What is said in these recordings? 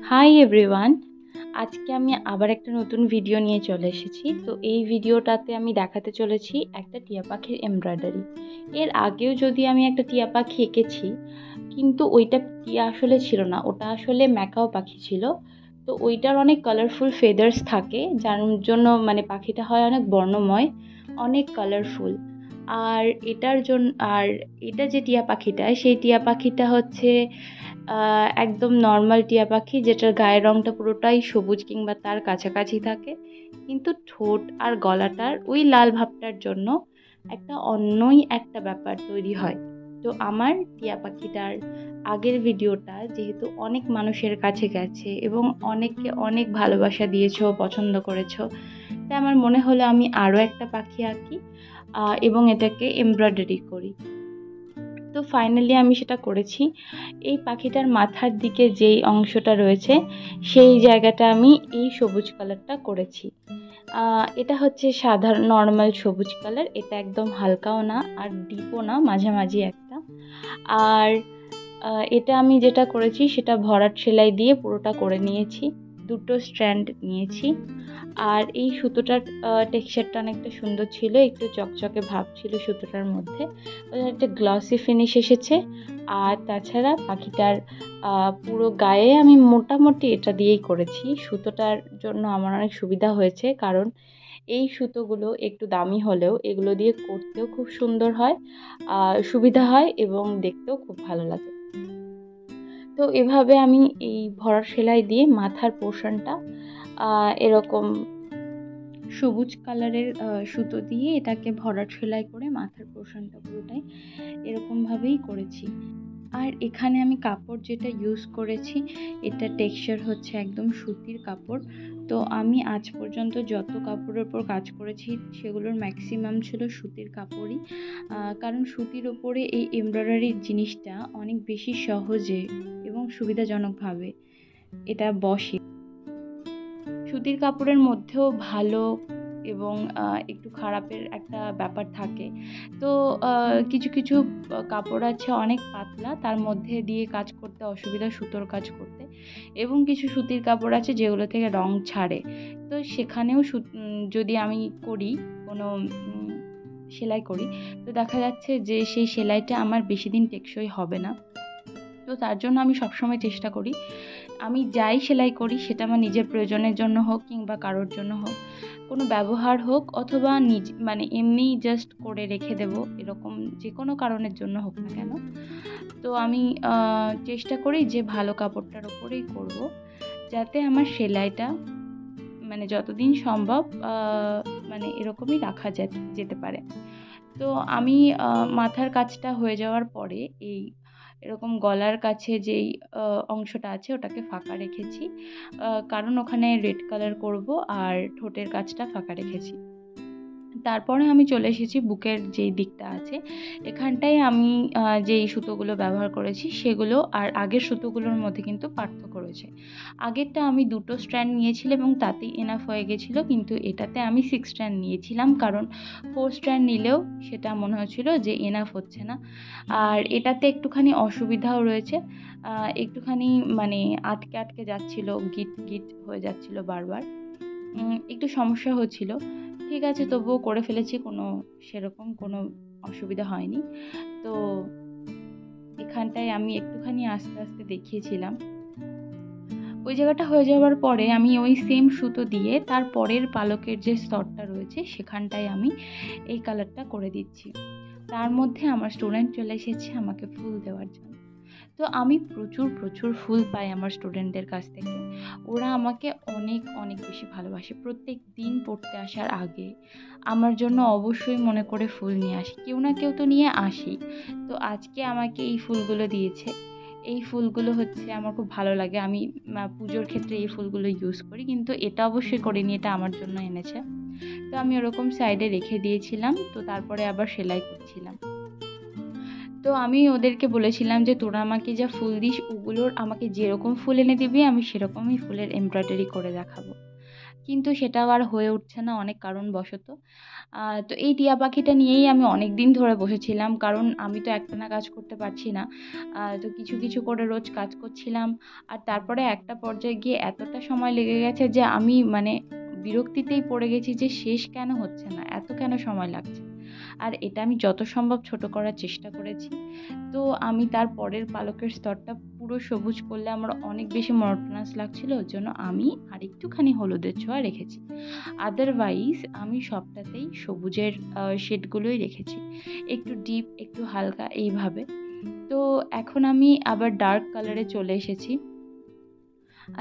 Hi everyone, আজকে আমি আবার একটা নতুন ভিডিও নিয়ে চলে এসেছি। তো এই ভিডিওটাতে আমি দেখাতে চলেছি একটা টিয়া পাখির এমব্রয়ডারি। এর আগেও যদি আমি একটা টিয়া পাখি এঁকেছি, কিন্তু ওইটা টিয়া আসলে ছিল না, ওটা আসলে ম্যাকাও পাখি ছিল। তো ওইটার অনেক কালারফুল ফেদার্স থাকে, যার জন্য মানে পাখিটা হয় অনেক বর্ণময়, অনেক কালারফুল। আর এটার জন্য আর এটা যে টিয়া পাখিটা, সেই টিয়া পাখিটা হচ্ছে একদম নর্মাল টিয়া পাখি, যেটার গায়ের রঙটা পুরোটাই সবুজ কিংবা তার কাছাকাছি থাকে, কিন্তু ঠোঁট আর গলাটার ওই লাল ভাবটার জন্য একটা অন্যই একটা ব্যাপার তৈরি হয়। তো আমার টিয়া পাখিটার আগের ভিডিওটা যেহেতু অনেক মানুষের কাছে গেছে এবং অনেককে অনেক ভালোবাসা দিয়েছো, পছন্দ করেছো, তাই আমার মনে হলো আমি আরও একটা পাখি আঁকি এবং এটাকে এমব্রয়ডারি করি। তো ফাইনালি আমি সেটা করেছি। এই পাখিটার মাথার দিকে যেই অংশটা রয়েছে, সেই জায়গাটা আমি এই সবুজ কালারটা করেছি। এটা হচ্ছে সাধারণ নর্মাল সবুজ কালার, এটা একদম হালকাও না আর ডিপও না, মাঝামাঝি একটা। আর এটা আমি যেটা করেছি সেটা ভরাট সেলাই দিয়ে পুরোটা করে নিয়েছি, দুটো স্ট্র্যান্ড নিয়েছি। আর এই সুতোটার টেক্সচারটা অনেকটা সুন্দর ছিল, একটু চকচকে ভাব ছিল সুতোটার মধ্যে, একটা গ্লসি ফিনিশ এসেছে। আর তাছাড়া পাখিটার পুরো গায়ে আমি মোটামুটি এটা দিয়েই করেছি। সুতোটার জন্য আমার অনেক সুবিধা হয়েছে, কারণ এই সুতোগুলো একটু দামি হলেও এগুলো দিয়ে করতেও খুব সুন্দর হয়, সুবিধা হয় এবং দেখতেও খুব ভালো লাগে। তো এভাবে আমি এই ভরাট সেলাই দিয়ে মাথার পোর্শনটা এরকম সবুজ কালারের সুতো দিয়ে এটাকে ভরাট সেলাই করে মাথার পোর্শনটা পুরোটাই এরকমভাবেই করেছি। আর এখানে আমি কাপড় যেটা ইউজ করেছি, এটা টেক্সচার হচ্ছে একদম সুতির কাপড়। তো আমি আজ পর্যন্ত যত কাপড়ের ওপর কাজ করেছি সেগুলোর ম্যাক্সিমাম ছিল সুতির কাপড়ই, কারণ সুতির ওপরে এই এমব্রয়ডারির জিনিসটা অনেক বেশি সহজে এবং সুবিধাজনকভাবে এটা বসে। সুতির কাপড়ের মধ্যেও ভালো এবং একটু খারাপের একটা ব্যাপার থাকে। তো কিছু কিছু কাপড় আছে অনেক পাতলা, তার মধ্যে দিয়ে কাজ করতে অসুবিধা সুতোর কাজ করতে, এবং কিছু সুতির কাপড় আছে যেগুলো থেকে রং ছাড়ে। তো সেখানেও যদি আমি করি কোনো সেলাই করি, তো দেখা যাচ্ছে যে সেই সেলাইটা আমার বেশি দিন টেকসই হবে না। তো তার জন্য আমি সবসময় চেষ্টা করি, আমি যাই সেলাই করি সেটা আমার নিজের প্রয়োজনের জন্য হোক কিংবা কারোর জন্য হোক, কোনো ব্যবহার হোক অথবা মানে এমনিই জাস্ট করে রেখে দেব, এরকম যে কোনো কারণের জন্য হোক না কেন, তো আমি চেষ্টা করি যে ভালো কাপড়টার ওপরেই করব, যাতে আমার সেলাইটা মানে যতদিন সম্ভব মানে এরকমই রাখা যেতে পারে। তো আমি মাথার কাজটা হয়ে যাওয়ার পরে এই এরকম গলার কাছে যেই অংশটা আছে ওটাকে ফাঁকা রেখেছি, কারণ ওখানে রেড কালার করব, আর ঠোঁটের কাজটা ফাঁকা রেখেছি। তারপরে আমি চলে এসেছি বুকের যেই দিকটা আছে, এখানটায় আমি যেই সুতোগুলো ব্যবহার করেছি সেগুলো আর আগের সুতোগুলোর মধ্যে কিন্তু পার্থক্য রয়েছে। আগেরটা আমি 2টো স্ট্র্যান্ড নিয়েছিলাম এবং তাতেই এনাফ হয়ে গেছিলো, কিন্তু এটাতে আমি 6 স্ট্র্যান্ড নিয়েছিলাম, কারণ 4 স্ট্র্যান্ড নিলেও সেটা মনে হচ্ছিল যে এনাফ হচ্ছে না। আর এটাতে একটুখানি অসুবিধাও রয়েছে, একটুখানি মানে আটকে আটকে যাচ্ছিল, গিট গিট হয়ে যাচ্ছিল বারবার, একটু সমস্যা হচ্ছিল। ঠিক আছে, তবুও করে ফেলেছি, সেরকম কোনো অসুবিধা হয়নি। তো এখানটায় আমি একটুখানি আস্তে আস্তে দেখিয়েছিলাম। ওই জায়গাটা হয়ে যাওয়ার পরে আমি ওই সেম সুতো দিয়ে তার পরের পালকের যে স্তরটা রয়েছে সেখানটায় আমি এই কালারটা করে দিচ্ছি। তার মধ্যে আমার স্টুডেন্ট চলে এসেছে আমাকে ফুল দেওয়ার জন্য। তো আমি প্রচুর ফুল পাই আমার স্টুডেন্টদের কাছ থেকে। ওরা আমাকে অনেক অনেক বেশি ভালোবাসে। প্রত্যেক দিন পড়তে আসার আগে আমার জন্য অবশ্যই মনে করে ফুল নিয়ে আসে, কেউ না কেউ তো নিয়ে আসেই। তো আজকে আমাকে এই ফুলগুলো দিয়েছে। এই ফুলগুলো হচ্ছে আমার খুব ভালো লাগে, আমি পুজোর ক্ষেত্রে এই ফুলগুলো ইউজ করি, কিন্তু এটা অবশ্যই করিনি, এটা আমার জন্য এনেছে। তো আমি ওরকম সাইডে রেখে দিয়েছিলাম, তো তারপরে আবার সেলাই করছিলাম। তো আমি ওদেরকে বলেছিলাম যে তোরা আমাকে যা ফুল দিস ওগুলোর আমাকে যেরকম ফুল এনে দিবি আমি সেরকমই ফুলের এমব্রয়ডারি করে দেখাবো। কিন্তু সেটাও আর হয়ে উঠছে না অনেক কারণবশত। তো এই টিয়া পাখিটা নিয়েই আমি অনেক দিন ধরে বসেছিলাম, কারণ আমি তো একটানা কাজ করতে পারছি না। তো কিছু কিছু করে রোজ কাজ করছিলাম। আর তারপরে একটা পর্যায়ে গিয়ে এতটা সময় লেগে গেছে যে আমি মানে বিরক্তিতেই পড়ে গেছি যে শেষ কেন হচ্ছে না, এত কেন সময় লাগছে। আর এটা আমি যত সম্ভব ছোট করার চেষ্টা করেছি। তো আমি তার পরের পালকের স্তরটা পুরো সবুজ করলে আমার অনেক বেশি মনোটোনাস লাগছিল, ওর জন্য আমি আরেকটুখানি হলুদের ছোঁয়া রেখেছি। আদারওয়াইজ আমি সবটাতেই সবুজের শেডগুলোই রেখেছি, একটু ডিপ একটু হালকা এইভাবে। তো এখন আমি আবার ডার্ক কালারে চলে এসেছি।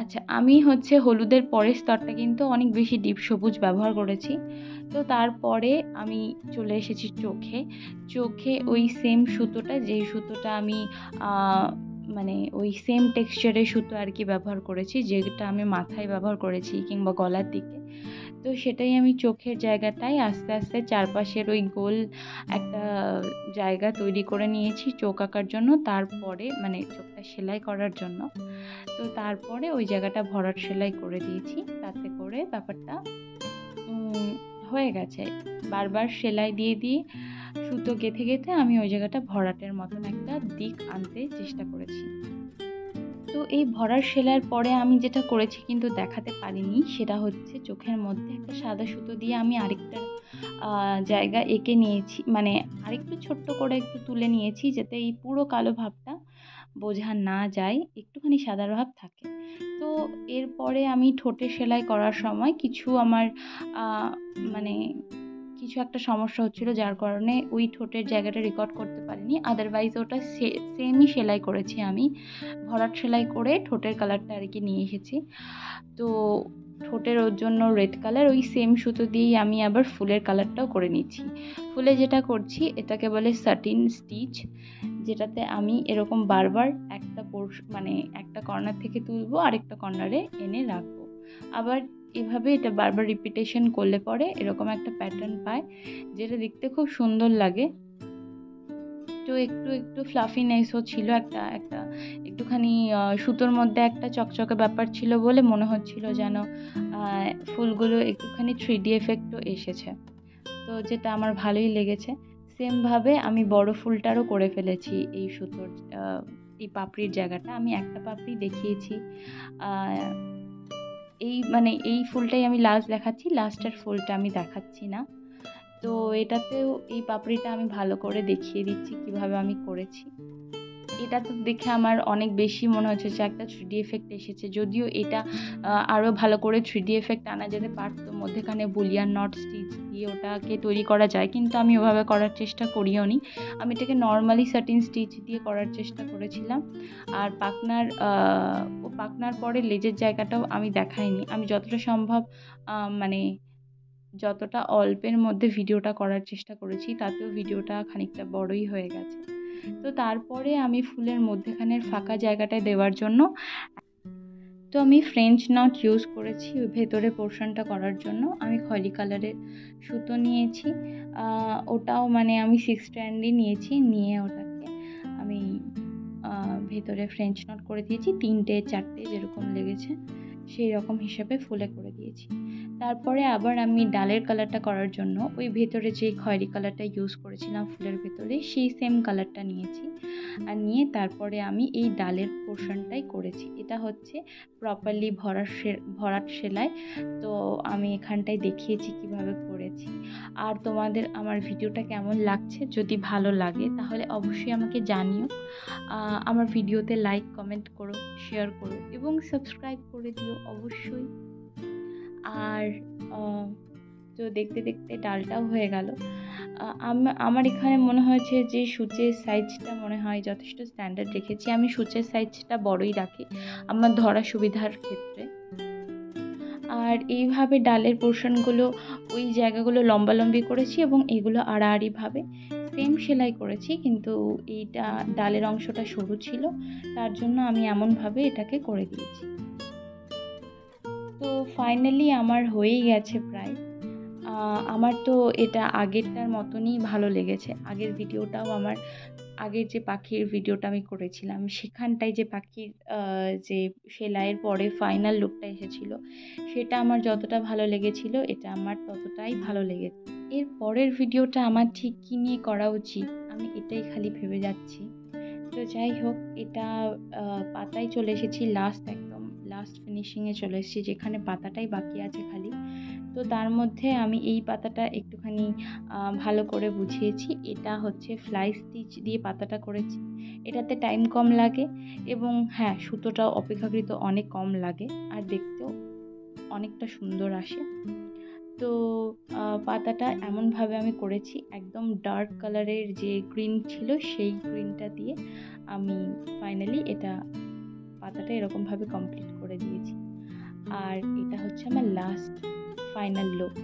আচ্ছা, আমি হচ্ছে হলুদের পরের স্তরটা কিন্তু অনেক বেশি ডিপ সবুজ ব্যবহার করেছি। তো তারপরে আমি চলে এসেছি চোখে। চোখে ওই সেম সুতোটা, যেই সুতোটা আমি মানে ওই সেম টেক্সচারের সুতো আর কি ব্যবহার করেছি, যেটা আমি মাথায় ব্যবহার করেছি কিংবা গলার দিকে। তো সেটাই আমি চোখের জায়গাটায় আস্তে আস্তে চারপাশের ওই গোল একটা জায়গা তৈরি করে নিয়েছি চোখ আঁকার জন্য, তারপরে মানে চোখটা সেলাই করার জন্য। তো তারপরে ওই জায়গাটা ভরাট সেলাই করে দিয়েছি, তাতে করে ব্যাপারটা হয়ে গেছে। বারবার সেলাই দিয়ে দিয়ে সুতো গেঁথে গেঁথে আমি ওই জায়গাটা ভরাটের মতন একটা দিক আনতে চেষ্টা করেছি। তো এই ভরাট সেলাইয়ের পরে আমি যেটা করেছি কিন্তু দেখাতে পারিনি, সেটা হচ্ছে চোখের মধ্যে একটা সাদা সুতো দিয়ে আমি আরেকটা জায়গা এঁকে নিয়েছি, মানে আরেকটু ছোট্ট করে একটু তুলে নিয়েছি, যাতে এই পুরো কালো ভাবটা বোঝা না যায়, একটুখানি সাদা ভাব থাকে। তো এরপরে আমি ঠোঁটে সেলাই করার সময় কিছু আমার মানে কিছু একটা সমস্যা হচ্ছিলো, যার কারণে ওই ঠোঁটের জায়গাটা রেকর্ড করতে পারিনি। আদারওয়াইজ ওটা সেমই সেলাই করেছি আমি, ভরাট সেলাই করে ঠোঁটের কালারটা আর কি নিয়ে এসেছি। তো ঠোঁটের ওর জন্য রেড কালার ওই সেম সুতো দিয়েই আমি আবার ফুলের কালারটাও করে নিচ্ছি। ফুলে যেটা করছি এটাকে বলে সাটিন স্টিচ, যেটাতে আমি এরকম বারবার একটা মানে একটা কর্নার থেকে তুলবো, আরেকটা কর্নারে এনে রাখবো। আবার এভাবে এটা বারবার রিপিটেশন করলে পরে এরকম একটা প্যাটার্ন পায়, যেটা দেখতে খুব সুন্দর লাগে। তো একটু একটু ফ্লাফিনেসও ছিল, একটা একটা একটুখানি সুতোর মধ্যে একটা চকচকে ব্যাপার ছিল বলে মনে হচ্ছিল যেন ফুলগুলো একটুখানি 3D এফেক্টও এসেছে, তো যেটা আমার ভালোই লেগেছে। সেমভাবে আমি বড় ফুলটারও করে ফেলেছি এই সুতোর এই পাপড়ির জায়গাটা। আমি একটা পাপড়ি দেখিয়েছি, এই মানে এই ফুলটাই আমি লাস্ট দেখাচ্ছি, লাস্টের ফুলটা আমি দেখাচ্ছি না। তো এটাতেও এই পাপড়িটা আমি ভালো করে দেখিয়ে দিচ্ছি কিভাবে আমি করেছি। এটা তো দেখে আমার অনেক বেশি মনে হচ্ছে যে একটা 3D এফেক্ট এসেছে, যদিও এটা আরও ভালো করে 3D এফেক্ট আনা যেতে পারতো, মধ্যেখানে বুলিয়ান নট স্টিচ দিয়ে ওটাকে তৈরি করা যায়, কিন্তু আমি ওভাবে করার চেষ্টা করিও নি। আমি এটাকে নর্মালি সাটিন স্টিচ দিয়ে করার চেষ্টা করেছিলাম। আর পাখনার পরে লেজের জায়গাটাও আমি দেখাইনি, আমি যতটা সম্ভব মানে যতটা অল্পের মধ্যে ভিডিওটা করার চেষ্টা করেছি, তাতেও ভিডিওটা খানিকটা বড়ই হয়ে গেছে। তো তারপরে আমি ফুলের মধ্যেখানের ফাঁকা জায়গাটায় দেওয়ার জন্য তো আমি ফ্রেঞ্চ নট ইউজ করেছি ওই ভেতরের পোর্শনটা করার জন্য। আমি খয়েরি কালারের সুতো নিয়েছি, ওটাও মানে আমি 6 স্ট্র্যান্ডই নিয়েছি, নিয়ে ওটাকে আমি ভেতরে ফ্রেঞ্চ নট করে দিয়েছি, 3টে 4টে যেরকম লেগেছে সেই রকম হিসাবে ফুলে করে দিয়েছি। তারপরে আবার আমি ডালের কালারটা করার জন্য ওই ভেতরে যে খয়েরি কালারটা ইউজ করেছিলাম ফুলের ভেতরে, সেই সেম কালারটা নিয়েছি, আর নিয়ে তারপরে আমি এই ডালের পোর্শনটাই করেছি। এটা হচ্ছে প্রপারলি ভরাট সেলাই। তো আমি এখানটায় দেখিয়েছি কিভাবে করেছি। আর তোমাদের আমার ভিডিওটা কেমন লাগছে, যদি ভালো লাগে তাহলে অবশ্যই আমাকে জানিও। আমার ভিডিওতে লাইক কমেন্ট করো, শেয়ার করো এবং সাবস্ক্রাইব করে দিও অবশ্যই। আর তো দেখতে দেখতে ডালটাও হয়ে গেল। আমার এখানে মনে হয়েছে যে সূচের সাইজটা মনে হয় যথেষ্ট স্ট্যান্ডার্ড রেখেছি। আমি সূচের সাইজটা বড়ই রাখি আমার ধরা সুবিধার ক্ষেত্রে। আর এইভাবে ডালের পোর্শনগুলো ওই জায়গাগুলো লম্বালম্বি করেছি এবং এগুলো আড়াআড়িভাবে সেম সেলাই করেছি, কিন্তু এইটা ডালের অংশটা সরু ছিল, তার জন্য আমি এমনভাবে এটাকে করে দিয়েছি। তো ফাইনালি আমার হয়েই গেছে প্রায়। আমার তো এটা আগেরটার মতনই ভালো লেগেছে, আগের ভিডিওটাও আমার আগের যে পাখির ভিডিওটা আমি করেছিলাম সেখানটায় যে পাখির যে সেলাইয়ের পরে ফাইনাল লুকটা এসেছিলো, সেটা আমার যতটা ভালো লেগেছিল এটা আমার ততটাই ভালো লেগেছে। এর পরের ভিডিওটা আমার ঠিক কী নিয়ে করা উচিত আমি এটাই খালি ভেবে যাচ্ছি। তো যাই হোক, এটা পাতায় চলে এসেছি, একদম লাস্ট ফিনিশিংয়ে চলে এসেছি, যেখানে পাতাটাই বাকি আছে খালি। তো তার মধ্যে আমি এই পাতাটা একটুখানি ভালো করে বুঝিয়েছি। এটা হচ্ছে ফ্লাই স্টিচ দিয়ে পাতাটা করেছি। এটাতে টাইম কম লাগে এবং হ্যাঁ, সুতোটাও অপেক্ষাকৃত অনেক কম লাগে আর দেখতেও অনেকটা সুন্দর আসে। তো পাতাটা এমনভাবে আমি করেছি, একদম ডার্ক কালারের যে গ্রিন ছিল সেই গ্রিনটা দিয়ে আমি ফাইনালি এটা পাতাটা এরকমভাবে কমপ্লিট করে দিয়েছি। আর এটা হচ্ছে আমার লাস্ট ফাইনাল লুক।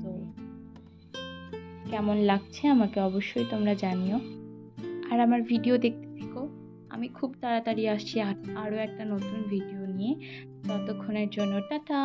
তো কেমন লাগছে আমাকে অবশ্যই তোমরা জানিও, আর আমার ভিডিও দেখতে থেকো। আমি খুব তাড়াতাড়ি আসছি আরও একটা নতুন ভিডিও নিয়ে। ততক্ষণের জন্য টাটা।